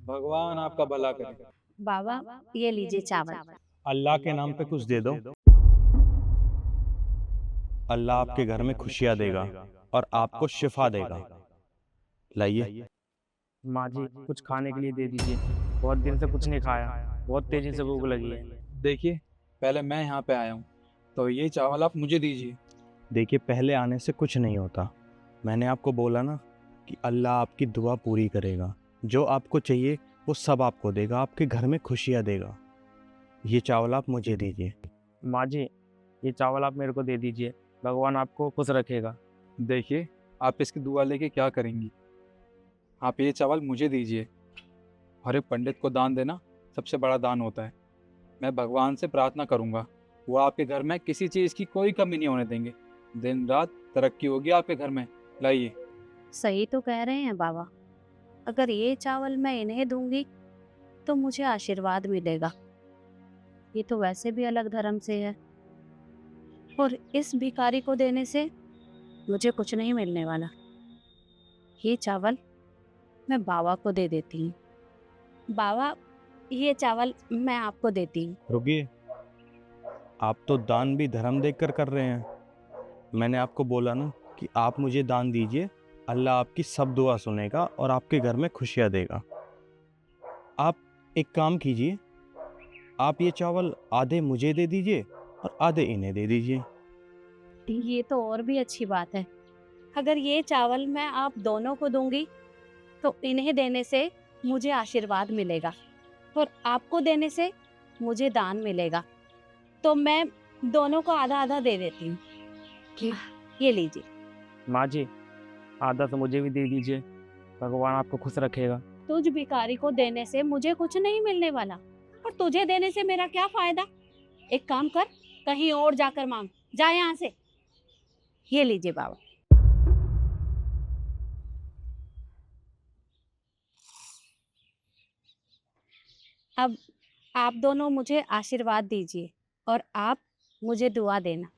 भगवान आपका भला करे। बाबा, ये लीजिए चावल। अल्लाह के नाम पे कुछ दे दो। अल्लाह आपके घर में खुशियां देगा और आपको शिफा देगा। लाइए। माँ जी, कुछ खाने के लिए दे दीजिए। बहुत दिन से कुछ नहीं खाया, बहुत तेजी से भूख लगी है। देखिए, पहले मैं यहाँ पे आया हूँ, तो ये चावल आप मुझे दीजिए। देखिए, पहले आने से कुछ नहीं होता। मैंने आपको बोला ना कि अल्लाह आपकी दुआ पूरी करेगा। जो आपको चाहिए वो सब आपको देगा, आपके घर में खुशियां देगा। ये चावल आप मुझे दीजिए। माँ जी, ये चावल आप मेरे को दे दीजिए, भगवान आपको खुश रखेगा। देखिए, आप इसकी दुआ लेके क्या करेंगी। आप ये चावल मुझे दीजिए। और एक पंडित को दान देना सबसे बड़ा दान होता है। मैं भगवान से प्रार्थना करूँगा, वो आपके घर में किसी चीज़ की कोई कमी नहीं होने देंगे। दिन रात तरक्की होगी आपके घर में। लाइए। सही तो कह रहे हैं बाबा। अगर ये चावल मैं इन्हें दूंगी तो मुझे आशीर्वाद मिलेगा। ये तो वैसे भी अलग धर्म से है, और इस भिखारी को देने से मुझे कुछ नहीं मिलने वाला। ये चावल मैं बाबा को दे देती हूँ। बाबा, ये चावल मैं आपको देती हूँ। रुकिए, आप तो दान भी धर्म देखकर कर रहे हैं। मैंने आपको बोला ना कि आप मुझे दान दीजिए, अल्लाह आपकी सब दुआ सुनेगा और आपके घर में खुशियां देगा। आप एक काम कीजिए, आप ये चावल आधे मुझे दे दीजिए और आधे इन्हें दे दीजिए। ये तो और भी अच्छी बात है। अगर ये चावल मैं आप दोनों को दूंगी तो इन्हें देने से मुझे आशीर्वाद मिलेगा, और आपको देने से मुझे दान मिलेगा। तो मैं दोनों को आधा आधा दे देती हूँ। ये लीजिए। माँ जी, आधा तो मुझे भी दे दीजिए, भगवान आपको खुश रखेगा। तुझ भिखारी को देने से मुझे कुछ नहीं मिलने वाला, और तुझे देने से मेरा क्या फायदा। एक काम कर, कहीं और जाकर मांग, जा यहाँ से। ये लीजिए बाबा। अब आप दोनों मुझे आशीर्वाद दीजिए और आप मुझे दुआ देना।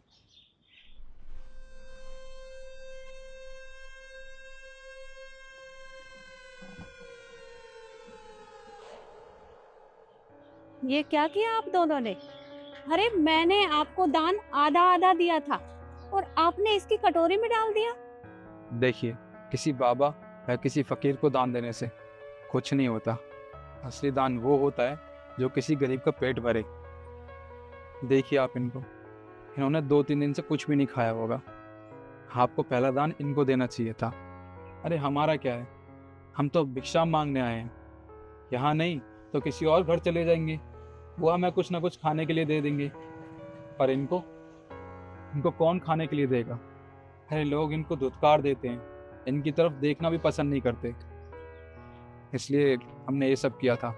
ये क्या किया आप दोनों ने? अरे, मैंने आपको दान आधा आधा दिया था और आपने इसकी कटोरी में डाल दिया। देखिए, किसी बाबा या किसी फकीर को दान देने से कुछ नहीं होता। असली दान वो होता है जो किसी गरीब का पेट भरे। देखिए आप इनको, इन्होंने 2-3 दिन से कुछ भी नहीं खाया होगा। आपको पहला दान इनको देना चाहिए था। अरे हमारा क्या है, हम तो भिक्षा मांगने आए हैं। यहाँ नहीं तो किसी और घर चले जाएंगे, वो हमें कुछ ना कुछ खाने के लिए दे देंगे। पर इनको इनको कौन खाने के लिए देगा। अरे लोग इनको धुतकार देते हैं, इनकी तरफ देखना भी पसंद नहीं करते। इसलिए हमने ये सब किया था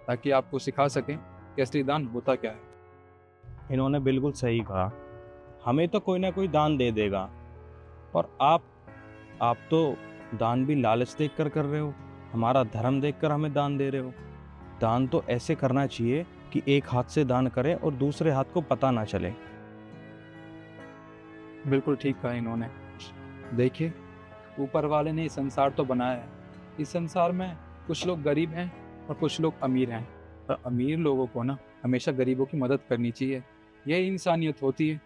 ताकि आपको सिखा सकें कि असली दान होता क्या है। इन्होंने बिल्कुल सही कहा, हमें तो कोई ना कोई दान दे देगा, और आप तो दान भी लालच देखकर कर रहे हो, हमारा धर्म देखकर हमें दान दे रहे हो। दान तो ऐसे करना चाहिए कि एक हाथ से दान करें और दूसरे हाथ को पता ना चले। बिल्कुल ठीक कहा इन्होंने। देखिए, ऊपर वाले ने ये संसार तो बनाया है। इस संसार में कुछ लोग गरीब हैं और कुछ लोग अमीर हैं, और अमीर लोगों को ना हमेशा गरीबों की मदद करनी चाहिए। यही इंसानियत होती है।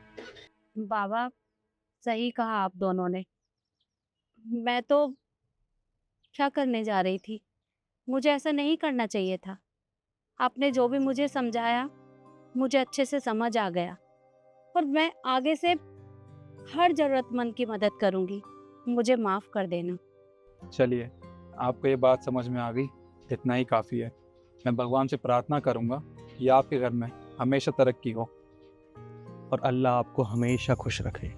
बाबा, सही कहा आप दोनों ने। मैं तो क्या करने जा रही थी, मुझे ऐसा नहीं करना चाहिए था। आपने जो भी मुझे समझाया मुझे अच्छे से समझ आ गया, और मैं आगे से हर जरूरतमंद की मदद करूंगी। मुझे माफ कर देना। चलिए, आपको ये बात समझ में आ गई, इतना ही काफ़ी है। मैं भगवान से प्रार्थना करूँगा कि आपके घर में हमेशा तरक्की हो। और अल्लाह आपको हमेशा खुश रखे।